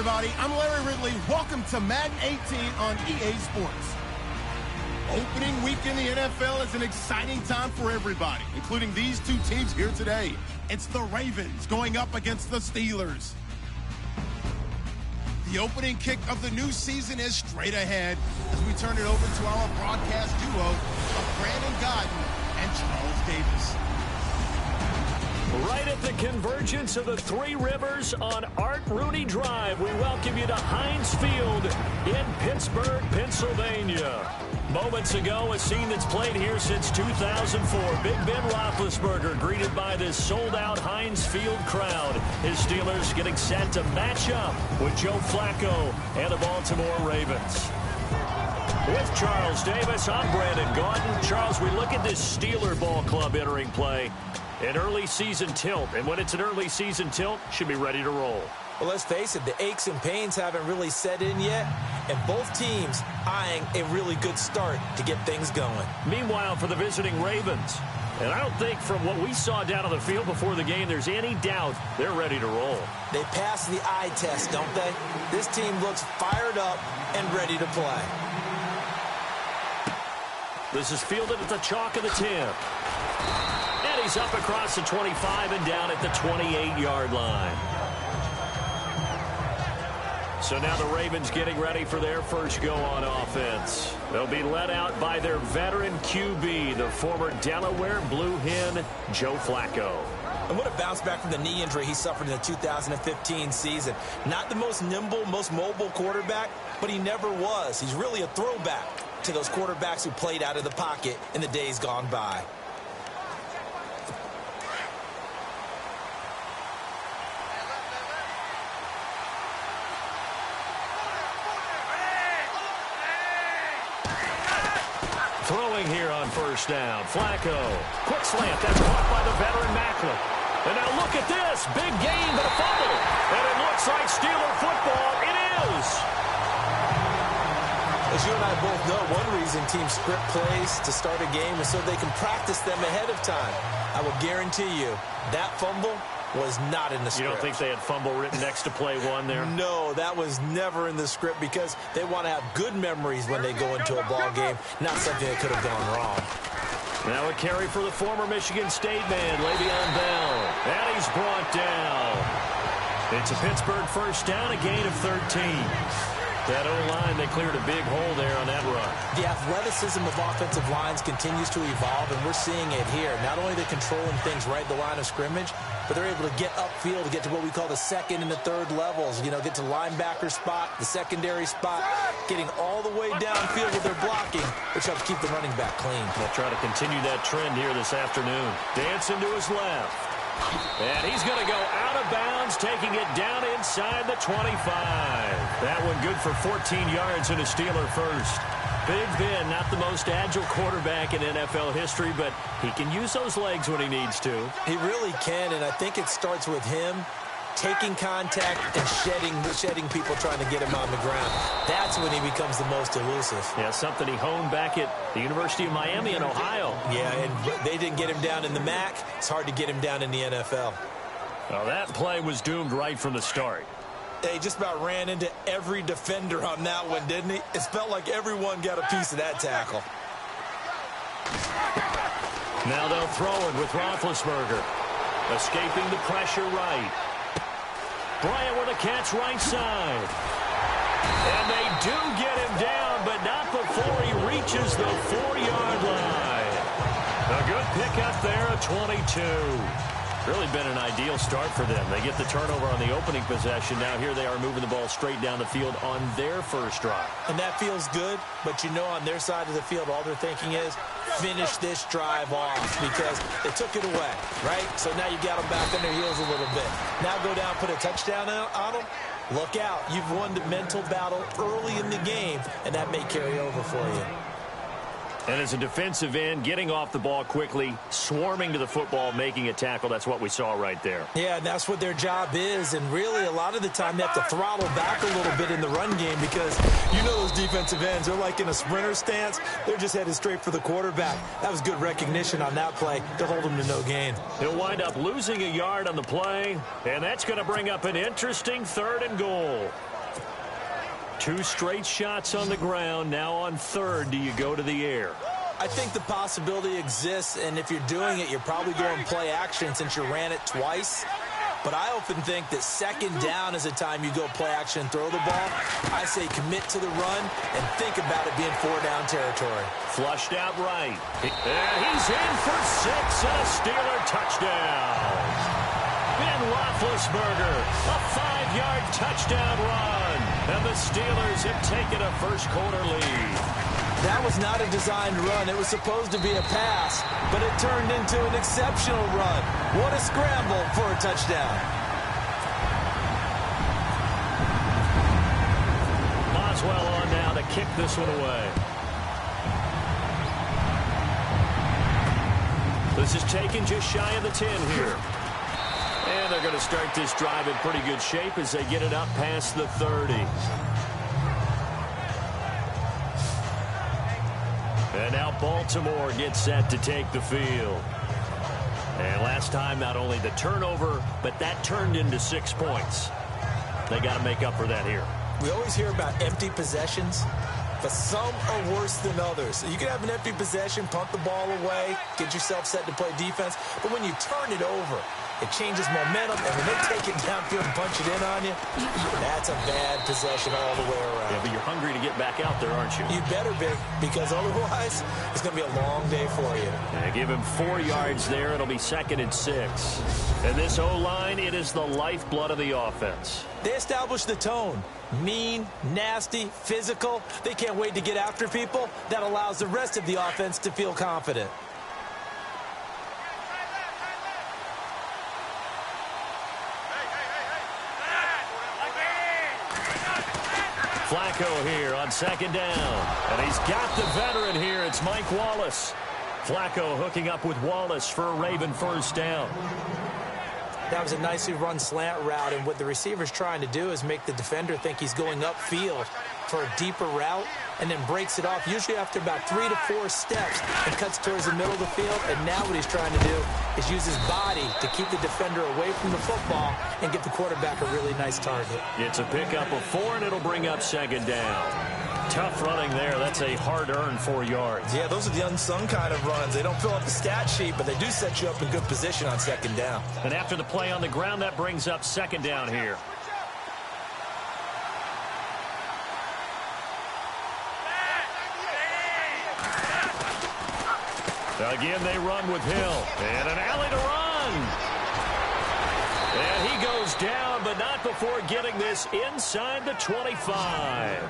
everybody. I'm Larry Ridley. Welcome to Madden 18 on EA Sports. Opening week in the NFL is an exciting time for everybody, including these two teams here today. It's the Ravens going up against the Steelers. The opening kick of the new season is straight ahead as we turn it over to our broadcast duo of Brandon Godden and Charles Davis. Right at the convergence of the Three Rivers on Art Rooney Drive, we welcome you to Heinz Field in Pittsburgh, Pennsylvania. Moments ago, a scene that's played here since 2004. Big Ben Roethlisberger greeted by this sold-out Heinz Field crowd. His Steelers getting set to match up with Joe Flacco and the Baltimore Ravens. With Charles Davis, I'm Brandon Gaudin. Charles, we look at this Steeler ball club entering play. An early season tilt, and when it's an early season tilt, should be ready to roll. Well, let's face it, the aches and pains haven't really set in yet, and both teams eyeing a really good start to get things going. Meanwhile, for the visiting Ravens, and I don't think from what we saw down on the field before the game, there's any doubt they're ready to roll. They pass the eye test, don't they? This team looks fired up and ready to play. This is fielded at the chalk of the 10. And he's up across the 25 and down at the 28-yard line. So now the Ravens getting ready for their first go on offense. They'll be led out by their veteran QB, the former Delaware Blue Hen, Joe Flacco. And what a bounce back from the knee injury he suffered in the 2015 season. Not the most nimble, most mobile quarterback, but he never was. He's really a throwback to those quarterbacks who played out of the pocket in the days gone by. Throwing here on first down. Flacco. Quick slant. That's caught by the veteran Macklin. And now look at this. Big gain, but a fumble. And it looks like Steeler football. It is. As you and I both know, one reason teams script plays to start a game is so they can practice them ahead of time. I will guarantee you that fumble was not in the script. You don't think they had fumble written next to play one there? No, that was never in the script because they want to have good memories when they go into a ball game, not something that could have gone wrong. Now a carry for the former Michigan State man, Le'Veon Bell. And he's brought down. It's a Pittsburgh first down, a gain of 13. That O-line, they cleared a big hole there on that run. The athleticism of offensive lines continues to evolve, and we're seeing it here. Not only are they controlling things right at the line of scrimmage, but they're able to get upfield to get to what we call the second and the third levels. You know, get to linebacker spot, the secondary spot, getting all the way downfield with their blocking, which helps keep the running back clean. They'll try to continue that trend here this afternoon. Dancing to his left. And he's going to go out of bounds, taking it down inside the 25. That one good for 14 yards and a Steeler first. Big Ben, not the most agile quarterback in NFL history, but he can use those legs when he needs to. He really can, and I think it starts with him taking contact and shedding people trying to get him on the ground. That's when he becomes the most elusive. Yeah, something he honed back at the University of Miami in Ohio. Yeah, and they didn't get him down in the MAC. It's hard to get him down in the NFL. Well, that play was doomed right from the start. He just about ran into every defender on that one, didn't he? It felt like everyone got a piece of that tackle. Now they'll throw it with Roethlisberger. Escaping the pressure right. Bryant with a catch right side. And they do get him down, but not before he reaches the 4-yard line. A good pickup there at 22. Really been an ideal start for them. They get the turnover on the opening possession. Now here they are moving the ball straight down the field on their first drive. And that feels good, but you know on their side of the field all they're thinking is finish this drive off because they took it away, right? So now you got them back on their heels a little bit. Now go down, put a touchdown on them. Look out. You've won the mental battle early in the game, and that may carry over for you. And as a defensive end, getting off the ball quickly, swarming to the football, making a tackle, that's what we saw right there. Yeah, and that's what their job is. And really, a lot of the time, they have to throttle back a little bit in the run game because you know those defensive ends, they're like in a sprinter stance. They're just headed straight for the quarterback. That was good recognition on that play to hold him to no gain. He'll wind up losing a yard on the play, and that's going to bring up an interesting 3rd and goal. 2 straight shots on the ground. Now on 3rd, do you go to the air? I think the possibility exists, and if you're doing it, you're probably going play action since you ran it twice. But I often think that 2nd down is a time you go play action and throw the ball. I say commit to the run and think about it being 4-down territory. Flushed out right. And he's in for 6 and a Steeler touchdown. Ben Roethlisberger, a 5-yard touchdown run. And the Steelers have taken a first-quarter lead. That was not a designed run. It was supposed to be a pass, but it turned into an exceptional run. What a scramble for a touchdown. Boswell on now to kick this one away. This is taken just shy of the 10 here. And they're going to start this drive in pretty good shape as they get it up past the 30. And now Baltimore gets set to take the field. And last time, not only the turnover, but that turned into 6 points. They got to make up for that here. We always hear about empty possessions, but some are worse than others. You can have an empty possession, punt the ball away, get yourself set to play defense, but when you turn it over, it changes momentum, and when they take it downfield and punch it in on you, that's a bad possession all the way around. Yeah, but you're hungry to get back out there, aren't you? You better be, because otherwise, it's going to be a long day for you. Give him 4 yards there. It'll be 2nd and 6. And this O-line, it is the lifeblood of the offense. They establish the tone. Mean, nasty, physical. They can't wait to get after people. That allows the rest of the offense to feel confident. Flacco here on 2nd down. And he's got the veteran here. It's Mike Wallace. Flacco hooking up with Wallace for a Raven 1st down. That was a nicely run slant route, and what the receiver's trying to do is make the defender think he's going upfield for a deeper route and then breaks it off, usually after about 3 to 4 steps, and cuts towards the middle of the field. And now what he's trying to do is use his body to keep the defender away from the football and give the quarterback a really nice target. It's a pickup of 4, and it'll bring up 2nd down. Tough running there. That's a hard-earned 4 yards. Yeah, those are the unsung kind of runs. They don't fill up the stat sheet, but they do set you up in good position on 2nd down. And after the play on the ground, that brings up 2nd down here. Again, they run with Hill. And an alley to run. And he goes down, but not before getting this inside the 25.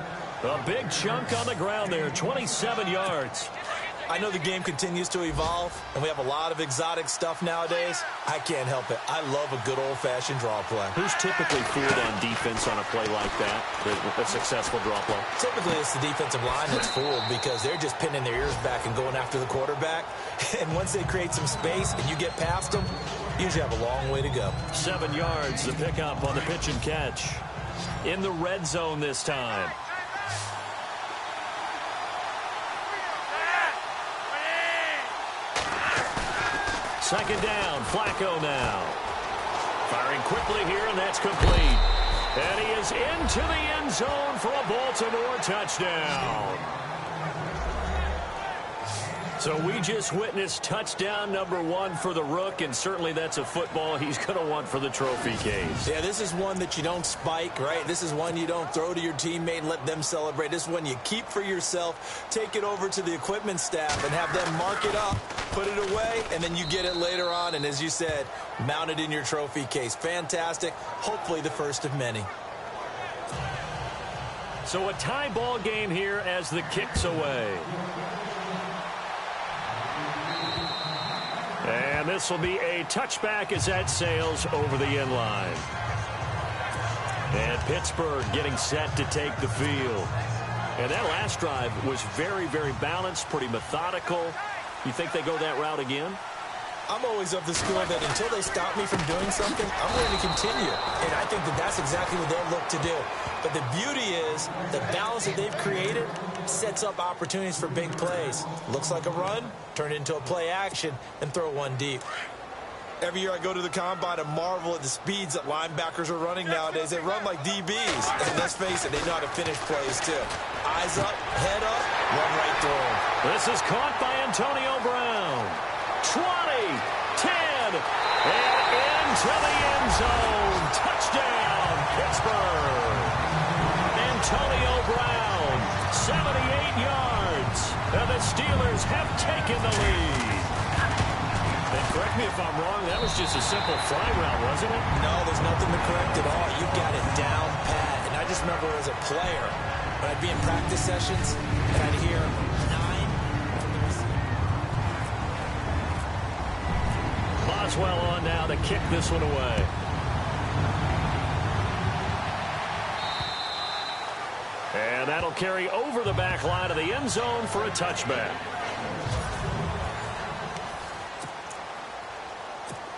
A big chunk on the ground there, 27 yards. I know the game continues to evolve, and we have a lot of exotic stuff nowadays. I can't help it. I love a good old-fashioned draw play. Who's typically fooled on defense on a play like that, a successful draw play? Typically, it's the defensive line that's fooled because they're just pinning their ears back and going after the quarterback. And once they create some space and you get past them, you usually have a long way to go. 7 yards, the pickup on the pitch and catch. In the red zone this time. Second down, Flacco now. Firing quickly here, and that's complete. And he is into the end zone for a Baltimore touchdown. So we just witnessed touchdown number 1 for the Rook, and certainly that's a football he's going to want for the trophy case. Yeah, this is one that you don't spike, right? This is one you don't throw to your teammate and let them celebrate. This is one you keep for yourself, take it over to the equipment staff and have them mark it up, put it away, and then you get it later on, and as you said, mount it in your trophy case. Fantastic. Hopefully the first of many. So a tie ball game here as the kick's away. And this will be a touchback as that sails over the end line. And Pittsburgh getting set to take the field. And that last drive was very, very balanced, pretty methodical. You think they go that route again? I'm always of the school that until they stop me from doing something, I'm going to continue. And I think that that's exactly what they'll look to do. But the beauty is the balance that they've created sets up opportunities for big plays. Looks like a run, turn it into a play action, and throw one deep. Every year I go to the combine and marvel at the speeds that linebackers are running nowadays. They run like DBs. And let's face it, they know how to finish plays too. Eyes up, head up, run right through them. This is caught by Antonio Brown. 20, 10, and into the end zone. Touchdown, Pittsburgh. Antonio Brown, 78 yards. And the Steelers have taken the lead. And correct me if I'm wrong, that was just a simple fly route, wasn't it? No, there's nothing to correct at all. You got it down pat. And I just remember as a player, when I'd be in practice sessions, and I'd hear 9. Boswell on now to kick this one away. And that'll carry over the back line of the end zone for a touchback.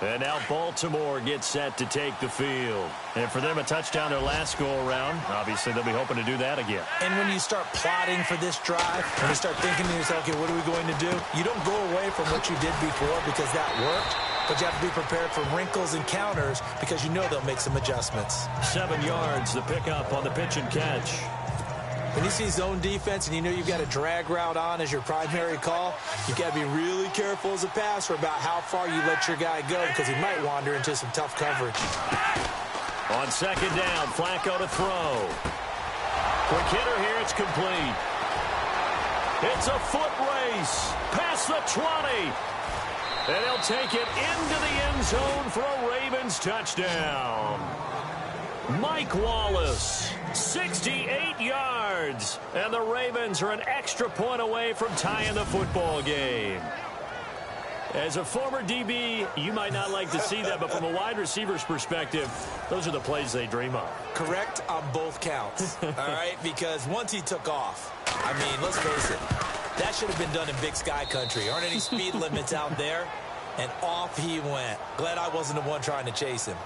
And now Baltimore gets set to take the field. And for them, a touchdown their last go-around. Obviously, they'll be hoping to do that again. And when you start plotting for this drive, when you start thinking to yourself, okay, what are we going to do? You don't go away from what you did before because that worked. But you have to be prepared for wrinkles and counters because you know they'll make some adjustments. 7 yards, the pickup on the pitch and catch. When you see zone defense and you know you've got a drag route on as your primary call, you've got to be really careful as a passer about how far you let your guy go because he might wander into some tough coverage. On second down, Flacco to throw. Quick hitter here, it's complete. It's a foot race past the 20. And he'll take it into the end zone for a Ravens touchdown. Mike Wallace, 68 yards. And the Ravens are an extra point away from tying the football game. As a former DB, you might not like to see that, but from a wide receiver's perspective, those are the plays they dream of. Correct on both counts, all right? Because once he took off, I mean, let's face it, that should have been done in Big Sky Country. Aren't any speed limits out there? And off he went. Glad I wasn't the one trying to chase him.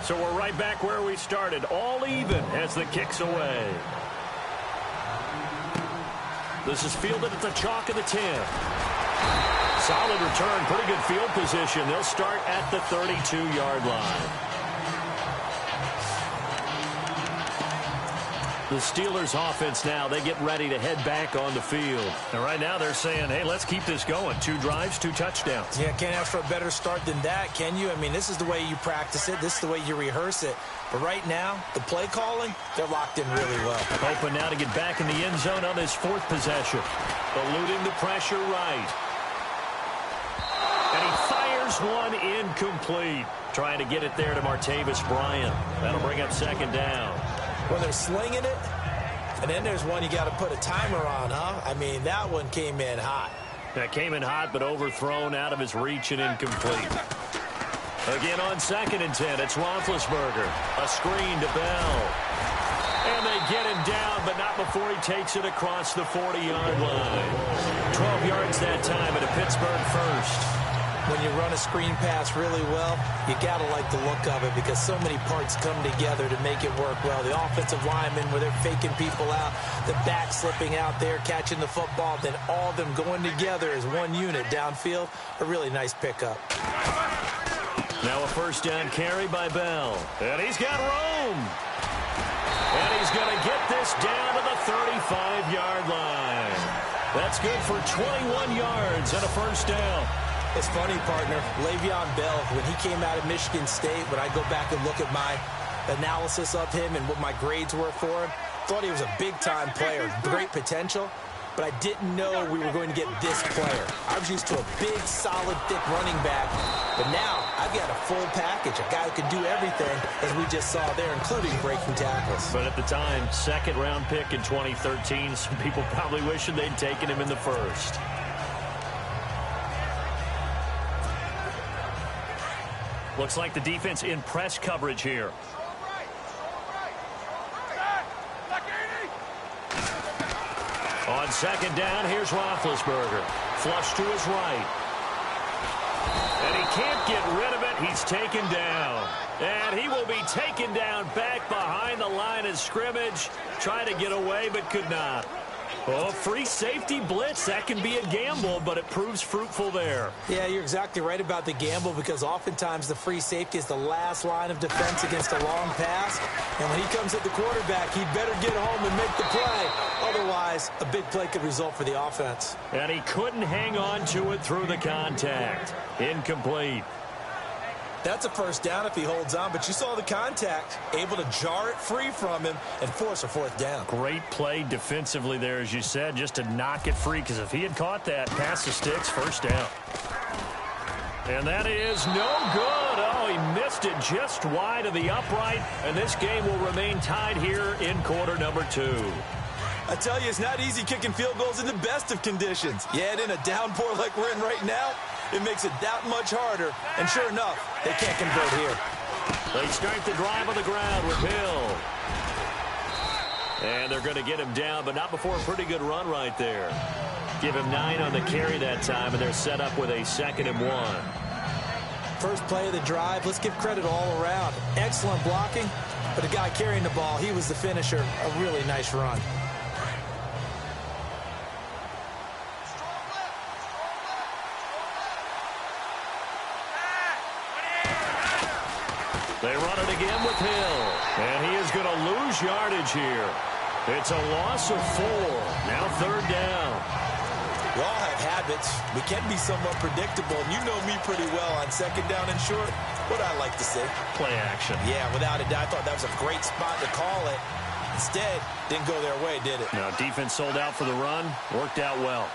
So we're right back where we started, all even as the kick's away. This is fielded at the chalk of the 10. Solid return, pretty good field position. They'll start at the 32-yard line. The Steelers offense now, they get ready to head back on the field. And right now they're saying, hey, let's keep this going. 2 drives, 2 touchdowns. Yeah, can't ask for a better start than that, can you? I mean, this is the way you practice it. This is the way you rehearse it. But right now, the play calling, they're locked in really well. Hoping now to get back in the end zone on his 4th possession. Eluding the pressure right. And he fires one incomplete. Trying to get it there to Martavis Bryant. That'll bring up 2nd down. Well, they're slinging it, and then there's one you got to put a timer on, huh? I mean, that one came in hot. That came in hot, but overthrown out of his reach and incomplete. Again on 2nd and 10, it's Roethlisberger. A screen to Bell. And they get him down, but not before he takes it across the 40-yard line. 12 yards that time, and a Pittsburgh first. When you run a screen pass really well, you got to like the look of it because so many parts come together to make it work well. The offensive linemen, where they're faking people out, the back slipping out there, catching the football, then all of them going together as one unit downfield. A really nice pickup. Now a 1st down carry by Bell. And he's got room. And he's going to get this down to the 35-yard line. That's good for 21 yards and a 1st down. It's funny, partner. Le'Veon Bell, when he came out of Michigan State, when I go back and look at my analysis of him and what my grades were for him, thought he was a big-time player, great potential, but I didn't know we were going to get this player. I was used to a big, solid, thick running back, but now I've got a full package, a guy who can do everything, as we just saw there, including breaking tackles. But at the time, 2nd-round pick in 2013, some people probably wishing they'd taken him in the 1st. Looks like the defense in press coverage here. On second down, here's Roethlisberger. Flush to his right. And he can't get rid of it. He's taken down. And he will be taken down back behind the line of scrimmage. Tried to get away, but could not. Oh, free safety blitz. That can be a gamble, but it proves fruitful there. Yeah, you're exactly right about the gamble, because oftentimes the free safety is the last line of defense against a long pass. And when he comes at the quarterback, he better get home and make the play. Otherwise, a big play could result for the offense. And he couldn't hang on to it through the contact. Incomplete. That's a first down if he holds on, but you saw the contact, able to jar it free from him and force a fourth down. Great play defensively there, as you said, just to knock it free, because if he had caught that, pass the sticks, first down. And that is no good. Oh, he missed it just wide of the upright, and this game will remain tied here in quarter number 2. I tell you, it's not easy kicking field goals in the best of conditions. Yet in a downpour like we're in right now, it makes it that much harder. And sure enough, they can't convert here. They start the drive on the ground with Hill. And they're going to get him down, but not before a pretty good run right there. Give him 9 on the carry that time, and they're set up with a 2nd and 1. First play of the drive, let's give credit all around. Excellent blocking, but the guy carrying the ball, he was the finisher. A really nice run. They run it again with Hill, and he is going to lose yardage here. It's a loss of 4. Now 3rd down. We all have habits. We can be somewhat predictable, and you know me pretty well on 2nd down and short. What I like to see. Play action. Yeah, without a doubt. I thought that was a great spot to call it. Instead, didn't go their way, did it? Now, defense sold out for the run. Worked out well.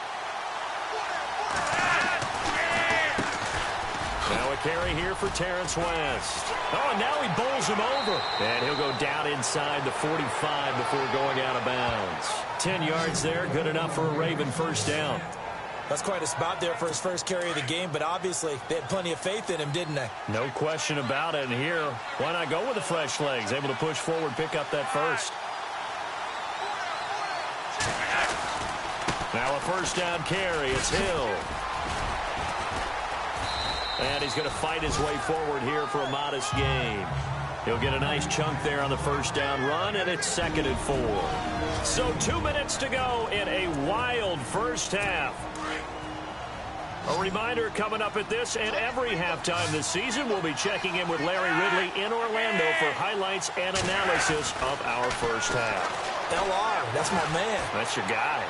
Now a carry here for Terrence West. Oh, and now he bowls him over. And he'll go down inside the 45 before going out of bounds. 10 yards there, good enough for a Raven first down. That's quite a spot there for his first carry of the game, but obviously they had plenty of faith in him, didn't they? No question about it. And here, why not go with the fresh legs? Able to push forward, pick up that first. Now a first down carry. It's Hill. And he's going to fight his way forward here for a modest gain. He'll get a nice chunk there on the first down run, and it's 2nd and 4. So 2 minutes to go in a wild first half. A reminder coming up at this and every halftime this season, we'll be checking in with Larry Ridley in Orlando for highlights and analysis of our first half. LR, that's my man. That's your guy.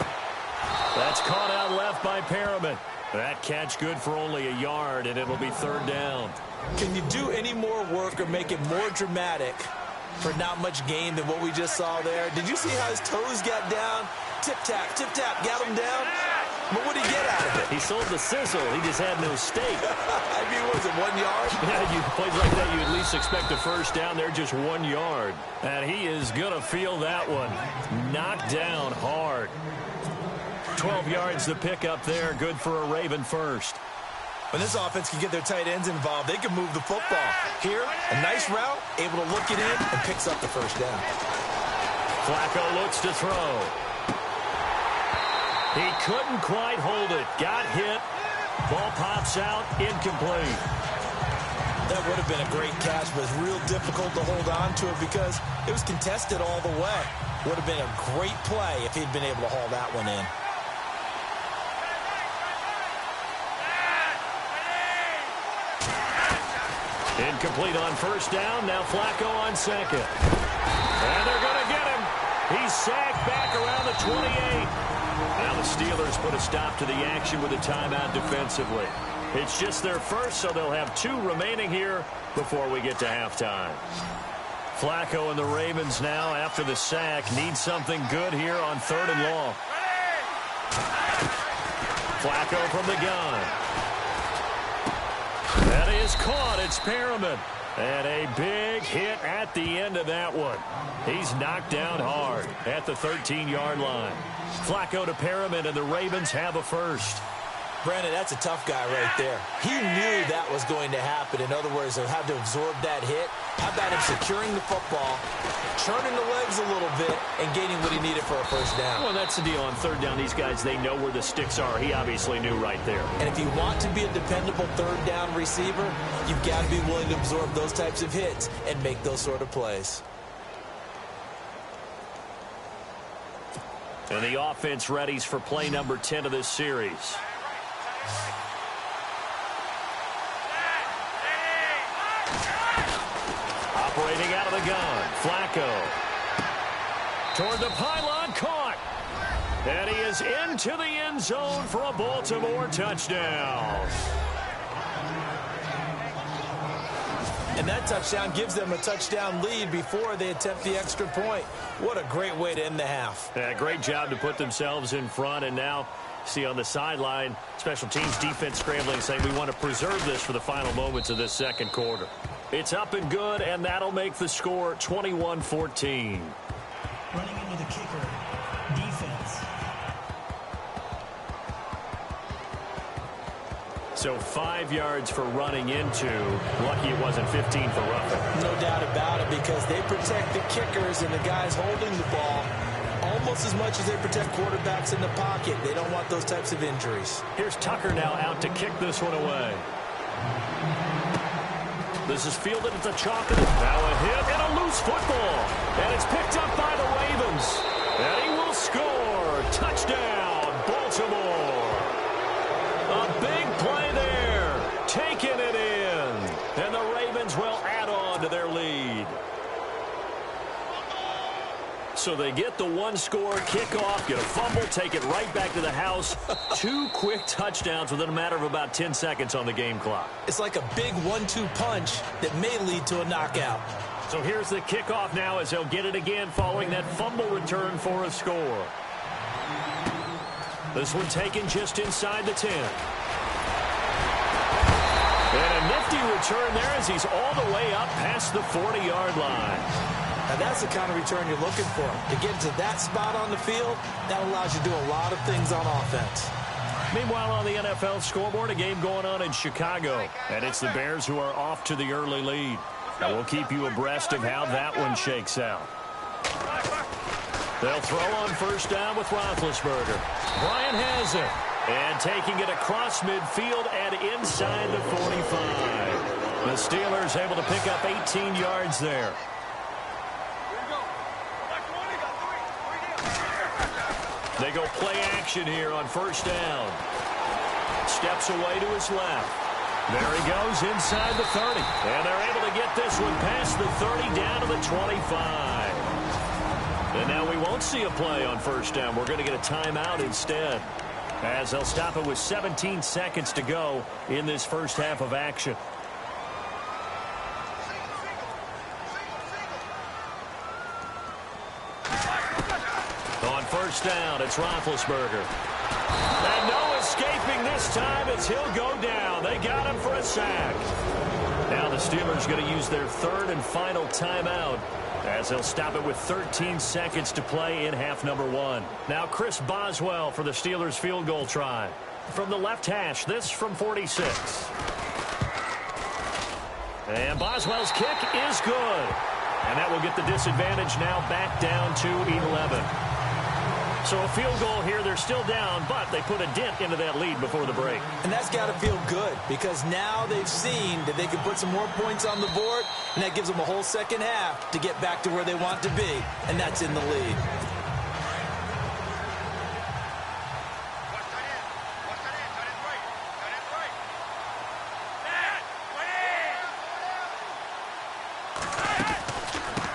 That's caught out left by Perriman. That catch good for only a yard, and it'll be 3rd down. Can you do any more work or make it more dramatic for not much gain than what we just saw there? Did you see how his toes got down? Tip-tap, got him down. But what did he get out of it? He sold the sizzle. He just had no steak. I mean, was it 1 yard? Yeah, you plays like that, you at least expect a first down there, just 1 yard. And he is going to feel that one. Knocked down hard. 12 yards to pick up there. Good for a Raven first. When this offense can get their tight ends involved, they can move the football. Here, a nice route, able to look it in, and picks up the first down. Flacco looks to throw. He couldn't quite hold it. Got hit. Ball pops out. Incomplete. That would have been a great catch, but it's real difficult to hold on to it because it was contested all the way. Would have been a great play if he'd been able to haul that one in. Incomplete on first down. Now Flacco on 2nd. And they're going to get him. He's sacked back around the 28. Now the Steelers put a stop to the action with a timeout defensively. It's just their first, so they'll have 2 remaining here before we get to halftime. Flacco and the Ravens now, after the sack, need something good here on 3rd and long. Flacco from the gun. That is caught. It's Perriman. And a big hit at the end of that one. He's knocked down hard at the 13-yard line. Flacco to Perriman, and the Ravens have a first. Brandon, that's a tough guy right there. He knew that was going to happen. In other words, he'll have to absorb that hit. How about him securing the football, churning the legs a little bit, and gaining what he needed for a first down? Well, that's the deal. On third down, these guys, they know where the sticks are. He obviously knew right there. And if you want to be a dependable third down receiver, you've got to be willing to absorb those types of hits and make those sort of plays. And the offense readies for play number 10 of this series. Operating out of the gun, Flacco. Toward the pylon, caught. And he is into the end zone for a Baltimore touchdown. And that touchdown gives them a touchdown lead before they attempt the extra point. What a great way to end the half. Yeah, great job to put themselves in front. And now, see on the sideline, special teams defense scrambling, saying we want to preserve this for the final moments of this second quarter. It's up and good, and that'll make the score 21-14. Running into the kicker, defense. So 5 yards for running into. Lucky it wasn't 15 for roughing. No doubt about it, because they protect the kickers and the guys holding the ball almost as much as they protect quarterbacks in the pocket. They don't want those types of injuries. Here's Tucker now out to kick this one away. This is fielded at the chalk. Now a hit and a loose football. And it's picked up by the Ravens. And he will score. Touchdown, Baltimore. A big play there. Taking it in. And the Ravens will add on to their lead. So they get the one-score kickoff, get a fumble, take it right back to the house. 2 quick touchdowns within a matter of about 10 seconds on the game clock. It's like a big 1-2 punch that may lead to a knockout. So here's the kickoff now as they'll get it again following that fumble return for a score. This one taken just inside the 10. And a nifty return there as he's all the way up past the 40-yard line. Now that's the kind of return you're looking for. To get to that spot on the field, that allows you to do a lot of things on offense. Meanwhile, on the NFL scoreboard, a game going on in Chicago. And it's the Bears who are off to the early lead. And we'll keep you abreast of how that one shakes out. They'll throw on first down with Roethlisberger. Bryant has it. And taking it across midfield and inside the 45. The Steelers able to pick up 18 yards there. They go play action here on first down. Steps away to his left. There he goes inside the 30. And they're able to get this one past the 30 down to the 25. And now we won't see a play on first down. We're going to get a timeout instead, as they'll stop it with 17 seconds to go in this first half of action. On first down, it's Roethlisberger. And no escaping this time as he'll go down. They got him for a sack. Now the Steelers going to use their third and final timeout, as they'll stop it with 13 seconds to play in half number 1. Now Chris Boswell for the Steelers field goal try. From the left hash, this from 46. And Boswell's kick is good. And that will get the disadvantage now back down to 11. So a field goal here, they're still down, but they put a dent into that lead before the break. And that's got to feel good, because now they've seen that they can put some more points on the board, and that gives them a whole second half to get back to where they want to be, and that's in the lead.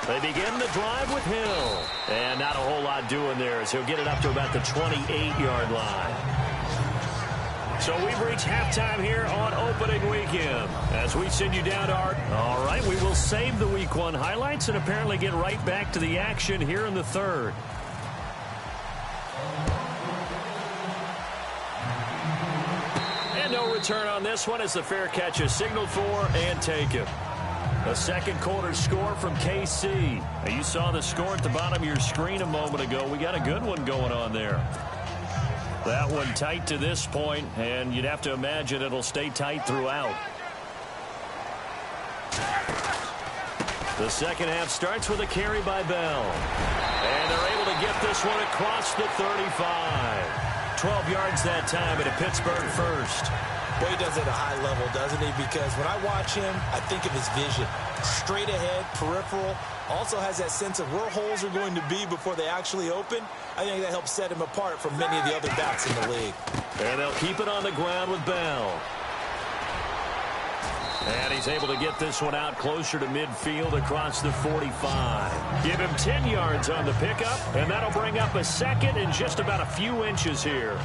They begin the drive with Hill. And not a whole lot doing there, as he'll get it up to about the 28-yard line. So we've reached halftime here on opening weekend, as we send you down to our... All right, we will save the Week 1 highlights and apparently get right back to the action here in the third. And no return on this one as the fair catch is signaled for and taken. A second quarter score from KC. Now, you saw the score at the bottom of your screen a moment ago. We got a good one going on there. That one tight to this point, and you'd have to imagine it'll stay tight throughout. The second half starts with a carry by Bell. And they're able to get this one across the 35. 12 yards that time at a Pittsburgh first. Well, he does it at a high level, doesn't he? Because when I watch him, I think of his vision. Straight ahead, peripheral. Also has that sense of where holes are going to be before they actually open. I think that helps set him apart from many of the other backs in the league. And they'll keep it on the ground with Bell. And he's able to get this one out closer to midfield across the 45. Give him 10 yards on the pickup, and that'll bring up a second and just about a few inches here.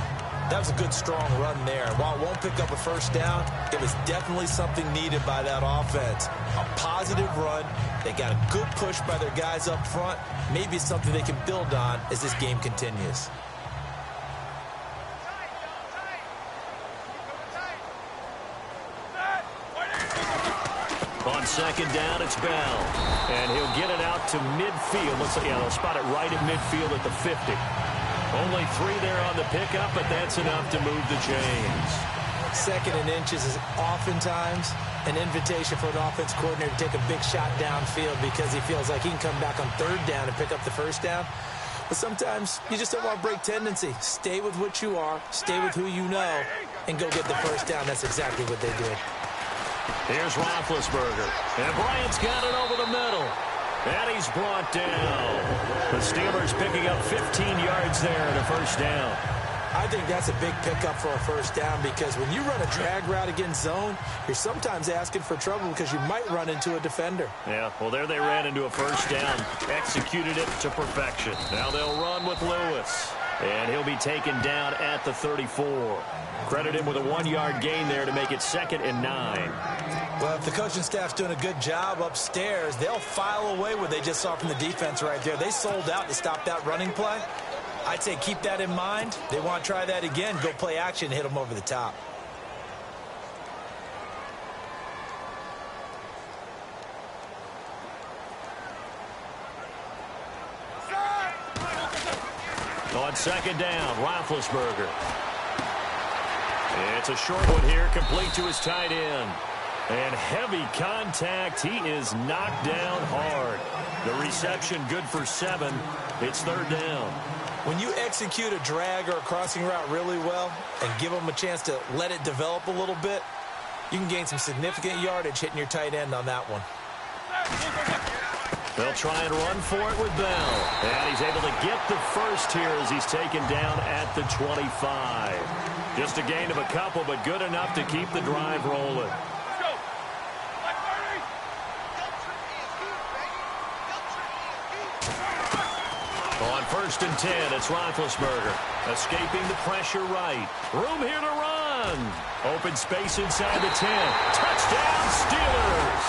That was a good, strong run there. While it won't pick up a first down, it was definitely something needed by that offense. A positive run. They got a good push by their guys up front. Maybe it's something they can build on as this game continues. On second down, it's Bell. And he'll get it out to midfield. Looks like, yeah, they'll spot it right at midfield at the 50. Only 3 there on the pickup, but that's enough to move the chains. Second and inches is oftentimes an invitation for an offense coordinator to take a big shot downfield because he feels like he can come back on third down and pick up the first down. But sometimes you just don't want to break tendency. Stay with what you are, stay with who you know, and go get the first down. That's exactly what they did. Here's Roethlisberger. And Bryant's got it over the middle. And he's brought down. The Steelers picking up 15 yards there at a first down. I think that's a big pickup for a first down because when you run a drag route against zone, you're sometimes asking for trouble because you might run into a defender. Yeah, well, there they ran into a first down. Executed it to perfection. Now they'll run with Lewis. And he'll be taken down at the 34. Credit him with a 1-yard gain there to make it 2nd and 9. Well, if the coaching staff's doing a good job upstairs, they'll file away what they just saw from the defense right there. They sold out to stop that running play. I'd say keep that in mind. They want to try that again. Go play action and hit them over the top. On second down, Roethlisberger. It's a short one here, complete to his tight end. And heavy contact. He is knocked down hard. The reception good for 7. It's 3rd down. When you execute a drag or a crossing route really well and give them a chance to let it develop a little bit, you can gain some significant yardage hitting your tight end on that one. They'll try and run for it with Bell. And he's able to get the first here as he's taken down at the 25. Just a gain of a couple, but good enough to keep the drive rolling. On 1st and 10, it's Roethlisberger. Escaping the pressure right. Room here to run. Open space inside the 10. Touchdown, Steelers.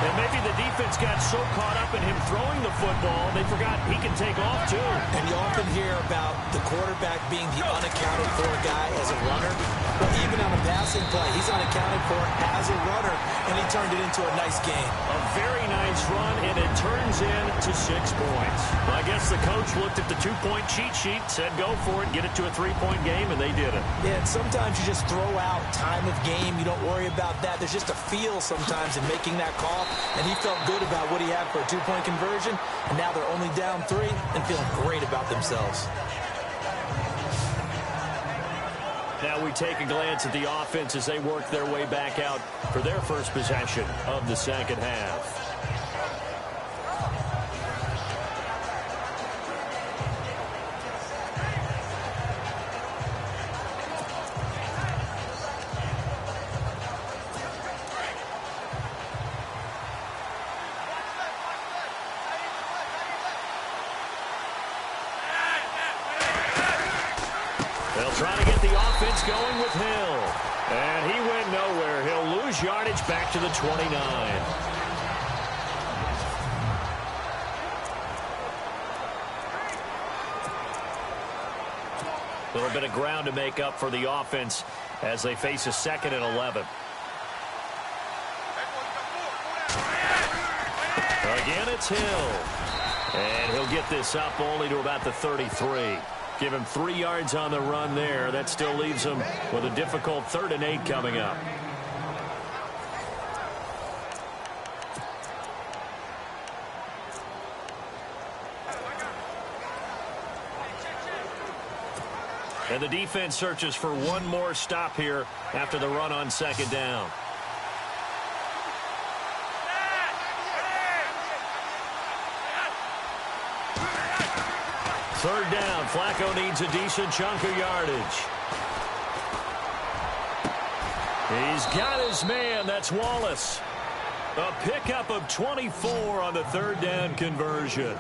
And maybe the defense got so caught up in him throwing the football, they forgot he can take off, too. And you often hear about the quarterback being the unaccounted for guy as a runner. Well, even on a passing play, he's unaccounted for as a runner, and he turned it into a nice game. A very nice run, and it turns into 6 points. I guess the coach looked at the 2-point cheat sheet, said go for it, get it to a 3-point game, and they did it. Yeah, and sometimes you just throw out time of game. You don't worry about that. There's just a feel sometimes in making that call, and he felt good about what he had for a 2-point conversion, and now they're only down 3 and feeling great about themselves. Now we take a glance at the offense as they work their way back out for their first possession of the second half. They'll try to get the offense going with Hill. And he went nowhere. He'll lose yardage back to the 29. A little bit of ground to make up for the offense as they face a 2nd and 11. Again, it's Hill. And he'll get this up only to about the 33. Give him 3 yards on the run there. That still leaves him with a difficult 3rd and 8 coming up. And the defense searches for one more stop here after the run on 2nd down. Third down. Flacco needs a decent chunk of yardage. He's got his man. That's Wallace. A pickup of 24 on the 3rd down conversion.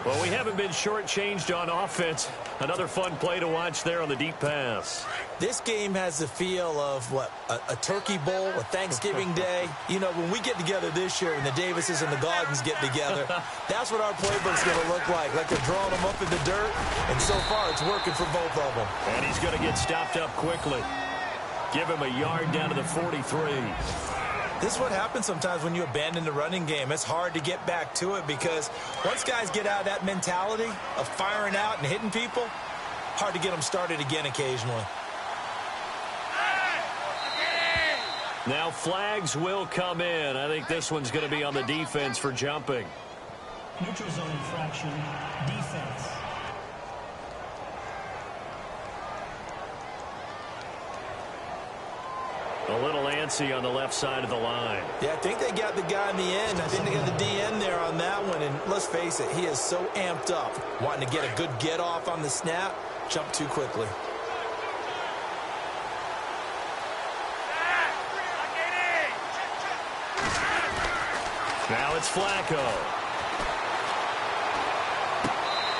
Well, we haven't been shortchanged on offense. Another fun play to watch there on the deep pass. This game has the feel of, what, a turkey bowl, a Thanksgiving day. You know, when we get together this year and the Davises and the Gardens get together, that's what our playbook's going to look like they're drawing them up in the dirt, and so far it's working for both of them. And he's going to get stopped up quickly. Give him a yard down to the 43. This is what happens sometimes when you abandon the running game. It's hard to get back to it because once guys get out of that mentality of firing out and hitting people, hard to get them started again occasionally. Now flags will come in. I think this one's going to be on the defense for jumping. Neutral zone infraction, defense. A little antsy on the left side of the line. Yeah, I think they got the guy in the end. I think they got the DN there on that one. And let's face it, he is so amped up, wanting to get a good get off on the snap, jump too quickly. Now it's Flacco.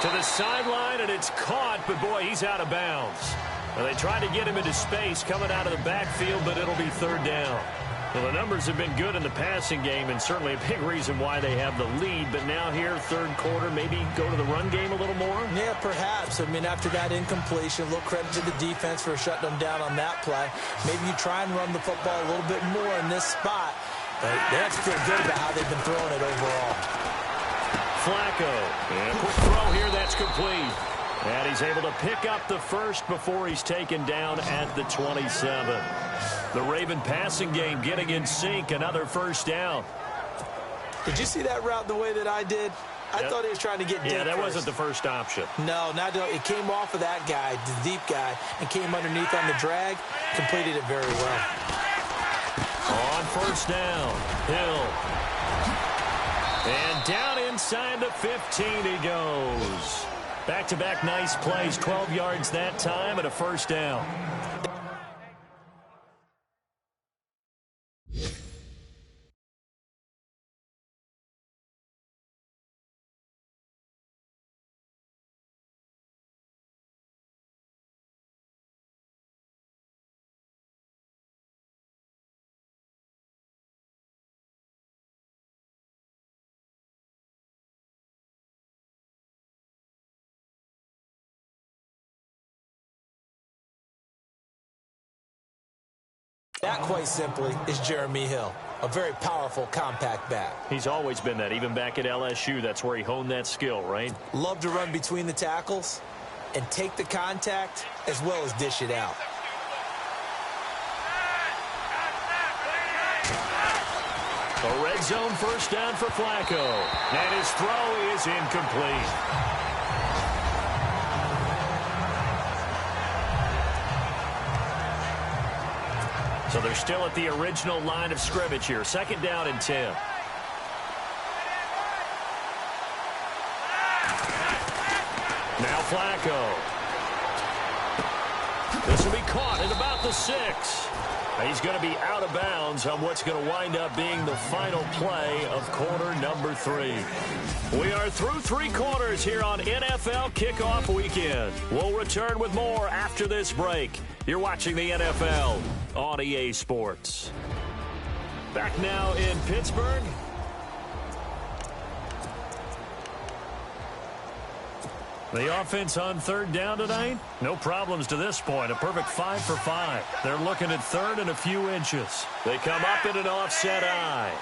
To the sideline, and it's caught, but boy, he's out of bounds. Well, they tried to get him into space coming out of the backfield, but it'll be 3rd down. Well, the numbers have been good in the passing game, and certainly a big reason why they have the lead. But now here, 3rd quarter, maybe go to the run game a little more? Yeah, perhaps. I mean, after that incompletion, a little credit to the defense for shutting them down on that play. Maybe you try and run the football a little bit more in this spot. But they have to feel good about how they've been throwing it overall. Flacco. And a quick throw here, that's complete. And he's able to pick up the first before he's taken down at the 27. The Raven passing game getting in sync. Another 1st down. Did you see that route the way that I did? I thought he was trying to get deep. Yeah, that first. wasn't the first option. No, it came off of that guy, the deep guy, and came underneath on the drag. Completed it very well. On 1st down, Hill. And down inside the 15 he goes. Back-to-back nice plays, 12 yards that time and a 1st down. That, quite simply, is Jeremy Hill. A very powerful, compact back. He's always been that. Even back at LSU, that's where he honed that skill, right? Love to run between the tackles and take the contact as well as dish it out. A red zone 1st down for Flacco. And his throw is incomplete. So they're still at the original line of scrimmage here. 2nd down and 10. Now Flacco. This will be caught at about the 6. He's going to be out of bounds on what's going to wind up being the final play of quarter number 3. We are through 3 quarters here on NFL Kickoff Weekend. We'll return with more after this break. You're watching the NFL on EA Sports. Back now in Pittsburgh. The offense on 3rd down tonight, no problems to this point. A perfect 5 for 5. They're looking at 3rd and a few inches. They come up in an offset eye.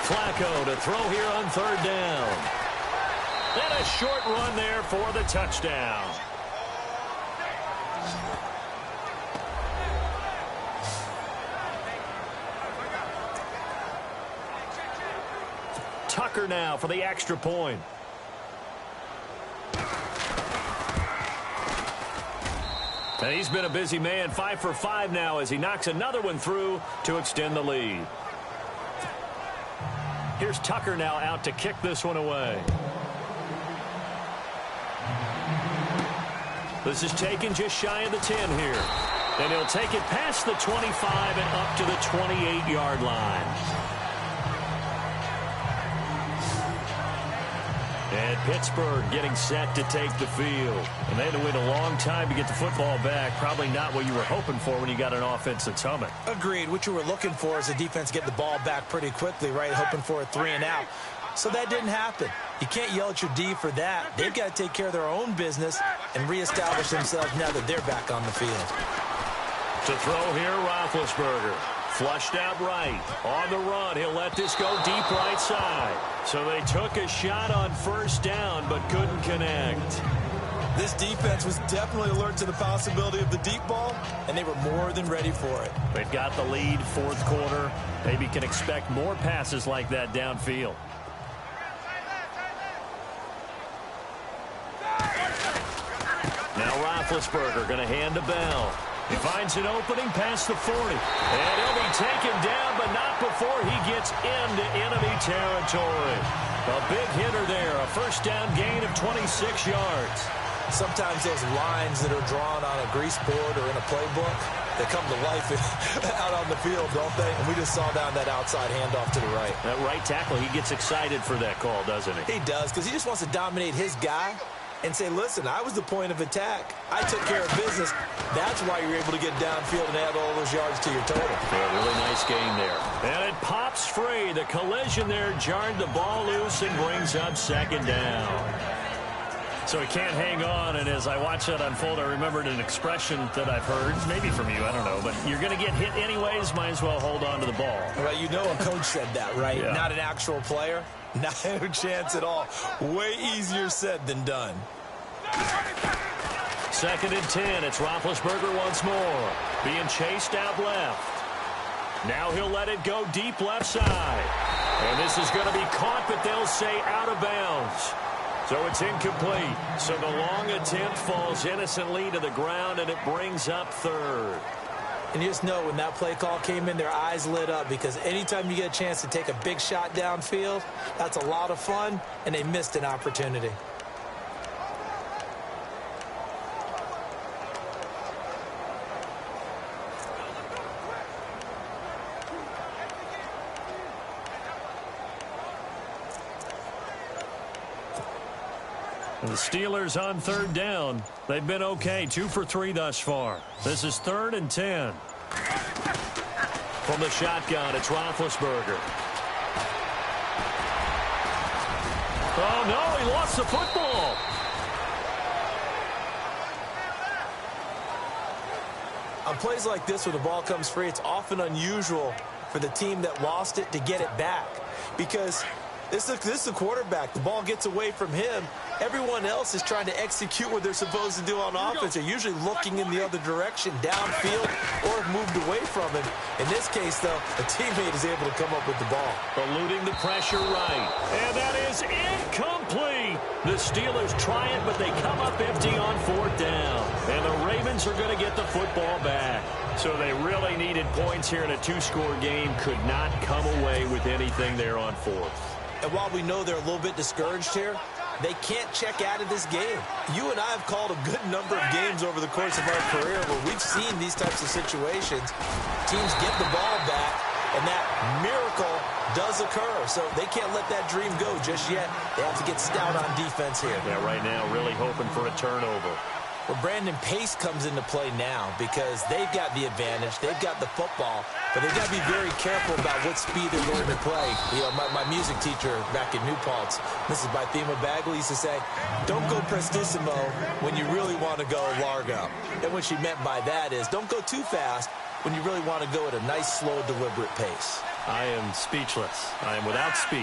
Flacco to throw here on third down. And a short run there for the touchdown. Tucker now for the extra point. And he's been a busy man, 5 for 5 now as he knocks another one through to extend the lead. Here's Tucker now out to kick this one away. This is taken just shy of the 10 here. And he'll take it past the 25 and up to the 28-yard line. And Pittsburgh getting set to take the field. And they had to wait a long time to get the football back. Probably not what you were hoping for when you got an offense that's humming. Agreed. What you were looking for is the defense get the ball back pretty quickly, right? Hoping for a 3 and out. So that didn't happen. You can't yell at your D for that. They've got to take care of their own business and reestablish themselves now that they're back on the field. To throw here, Roethlisberger. Flushed out right. On the run, he'll let this go deep right side. So they took a shot on first down, but couldn't connect. This defense was definitely alert to the possibility of the deep ball, and they were more than ready for it. They've got the lead, fourth quarter. Maybe can expect more passes like that downfield. Now Roethlisberger going to hand to Bell. He finds an opening past the 40. And he'll be taken down, but not before he gets into enemy territory. A big hitter there. A first down gain of 26 yards. Sometimes those lines that are drawn on a grease board or in a playbook, they come to life out on the field, don't they? And we just saw down that outside handoff to the right. That right tackle, he gets excited for that call, doesn't he? He does, because he just wants to dominate his guy and say, listen, I was the point of attack. I took care of business. That's why you're able to get downfield and add all those yards to your total. Yeah, really nice game there. And it pops free. The collision there jarred the ball loose and brings up second down. So he can't hang on, and as I watch that unfold, I remembered an expression that I've heard, maybe from you, I don't know, but you're going to get hit anyways, might as well hold on to the ball. Well, you know a coach said that, right? Yeah. Not an actual player. Not a chance at all. Way easier said than done. Second and 10. It's Roethlisberger once more. Being chased out left. Now he'll let it go deep left side. And this is going to be caught, but they'll say out of bounds. So it's incomplete. So the long attempt falls innocently to the ground, and it brings up third. And you just know when that play call came in, their eyes lit up, because anytime you get a chance to take a big shot downfield, that's a lot of fun, and they missed an opportunity. The Steelers on third down. They've been okay, 2 for 3 thus far. This is 3rd and 10. From the shotgun, it's Roethlisberger. Oh, no, he lost the football. On plays like this, when the ball comes free, it's often unusual for the team that lost it to get it back, because this is the quarterback. The ball gets away from him. Everyone else is trying to execute what they're supposed to do on offense. They're usually looking in the other direction, downfield, or have moved away from him. In this case, though, a teammate is able to come up with the ball. Eluding the pressure right. And that is incomplete. The Steelers try it, but they come up empty on 4th down. And the Ravens are going to get the football back. So they really needed points here in a 2-score game. Could not come away with anything there on 4th. And while we know they're a little bit discouraged here, they can't check out of this game. You and I have called a good number of games over the course of our career where we've seen these types of situations. Teams get the ball back, and that miracle does occur. So they can't let that dream go just yet. They have to get stout on defense here. Yeah, right now really hoping for a turnover. Well, Brandon, pace comes into play now because they've got the advantage. They've got the football, but they've got to be very careful about what speed they're going to play. You know, my music teacher back in New Paltz, Mrs. Bythema Bagley, used to say, don't go prestissimo when you really want to go largo. And what she meant by that is don't go too fast when you really want to go at a nice, slow, deliberate pace. I am speechless. I am without speech.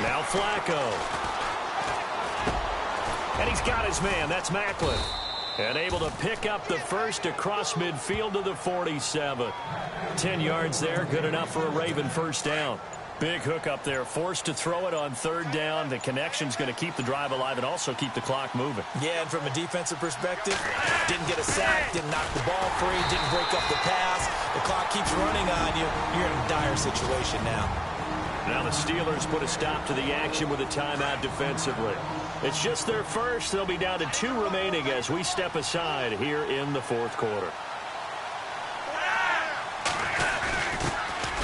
Now Flacco. And he's got his man. That's Macklin. And able to pick up the first across midfield to the 47. 10 yards there. Good enough for a Raven first down. Big hook up there. Forced to throw it on third down. The connection's going to keep the drive alive and also keep the clock moving. Yeah, and from a defensive perspective, didn't get a sack, didn't knock the ball free, didn't break up the pass. The clock keeps running on you. You're in a dire situation now. Now the Steelers put a stop to the action with a timeout defensively. It's just their first. They'll be down to 2 remaining as we step aside here in the fourth quarter.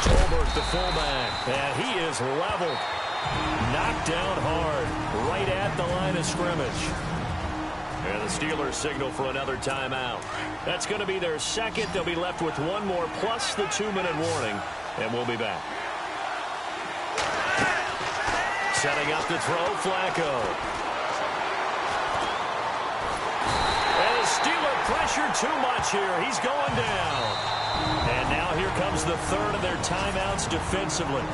Tolbert, the fullback, and he is leveled. Knocked down hard, right at the line of scrimmage. And the Steelers signal for another timeout. That's going to be their second. They'll be left with one more plus the 2-minute warning, and we'll be back. Setting up to throw, Flacco. And the Steeler pressure too much here. He's going down. And now here comes the third of their timeouts defensively.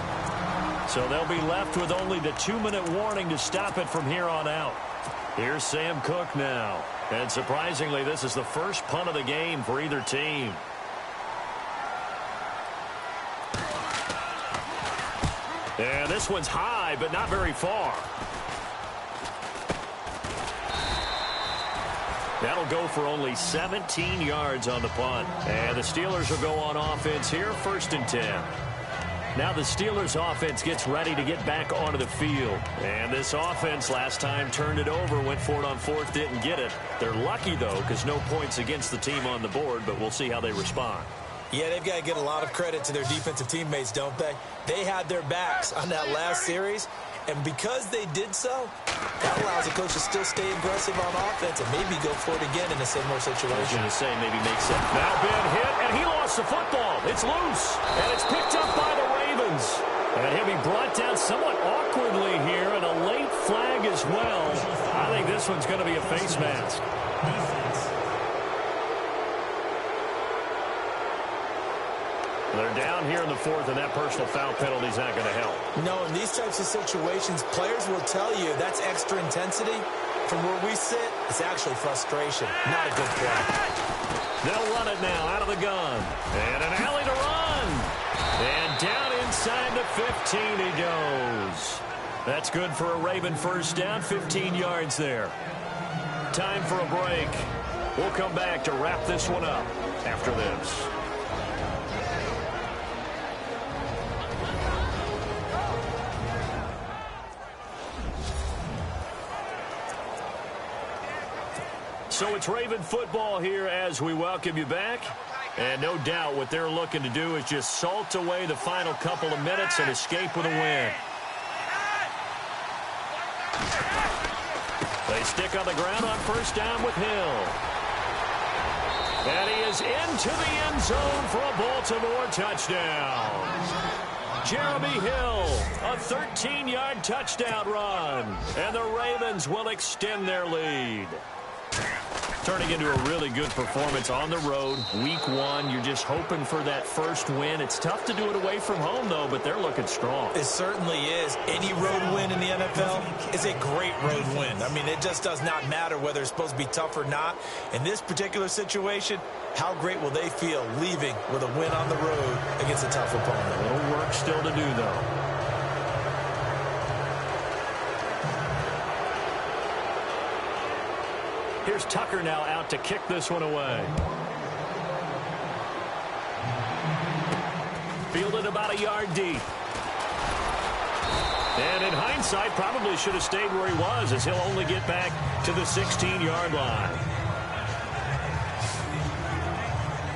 So they'll be left with only the 2-minute warning to stop it from here on out. Here's Sam Cook now. And surprisingly, this is the first punt of the game for either team. And this one's high, but not very far. That'll go for only 17 yards on the punt. And the Steelers will go on offense here, 1st and 10. Now the Steelers offense gets ready to get back onto the field. And this offense last time turned it over, went for it on 4th, didn't get it. They're lucky, though, because no points against the team on the board, but we'll see how they respond. Yeah, they've got to get a lot of credit to their defensive teammates, don't they? They had their backs on that last series, and because they did so, that allows the coach to still stay aggressive on offense and maybe go for it again in a similar situation. I was going to say maybe make sense. Now Ben hit, and he lost the football. It's loose, and it's picked up by the Ravens. And he'll be brought down somewhat awkwardly here, and a late flag as well. I think this one's going to be a face mask. They're down here in the 4th, and that personal foul penalty is not going to help. No, in these types of situations, players will tell you that's extra intensity. From where we sit, it's actually frustration. Not a good play. They'll run it now out of the gun. And an alley to run. And down inside the 15 he goes. That's good for a Raven first down, 15 yards there. Time for a break. We'll come back to wrap this one up after this. So it's Raven football here as we welcome you back. And no doubt what they're looking to do is just salt away the final couple of minutes and escape with a win. They stick on the ground on first down with Hill. And he is into the end zone for a Baltimore touchdown. Jeremy Hill, a 13-yard touchdown run. And the Ravens will extend their lead. Turning into a really good performance on the road. Week 1, you're just hoping for that first win. It's tough to do it away from home, though, but they're looking strong. It certainly is. Any road win in the NFL is a great road win. I mean, it just does not matter whether it's supposed to be tough or not. In this particular situation, how great will they feel leaving with a win on the road against a tough opponent? A little work still to do, though. Here's Tucker now out to kick this one away. Fielded about a yard deep. And in hindsight, probably should have stayed where he was, as he'll only get back to the 16-yard line.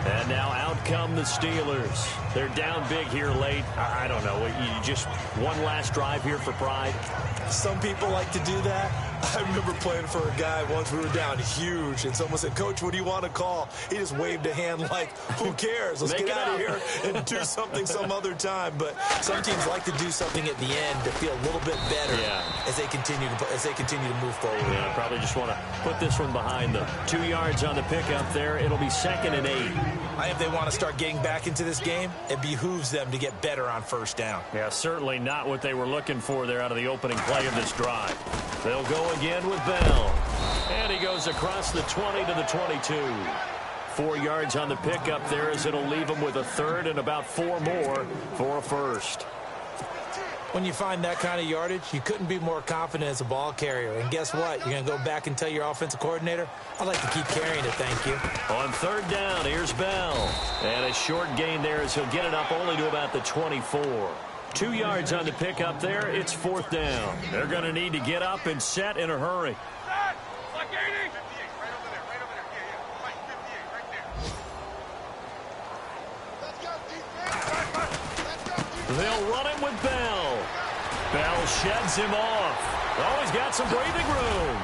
And now out come the Steelers. They're down big here late. I don't know. You just one last drive here for pride. Some people like to do that. I remember playing for a guy once. We were down huge, and someone said, "Coach, what do you want to call?" He just waved a hand like, who cares? Let's get out of here and do something some other time. But some teams like to do something at the end to feel a little bit better as they continue to move forward. Yeah, probably just want to put this one behind them. 2 yards on the pickup there. It'll be 2nd and 8. I think they want to to start getting back into this game, it behooves them to get better on first down. Yeah, certainly not what they were looking for there out of the opening play of this drive. They'll go again with Bell. And he goes across the 20 to the 22. 4 yards on the pickup there as it'll leave him with a third and about 4 more for a first. When you find that kind of yardage, you couldn't be more confident as a ball carrier. And guess what? You're going to go back and tell your offensive coordinator, I'd like to keep carrying it, thank you. On third down, here's Bell. And a short gain there as he'll get it up only to about the 24. 2 yards on the pickup there. It's fourth down. They're going to need to get up and set in a hurry. They'll run it with Bell. Bell sheds him off. Oh, he's got some breathing room.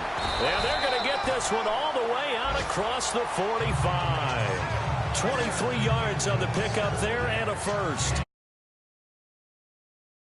And they're going to get this one all the way out across the 45. 23 yards on the pickup there and a first.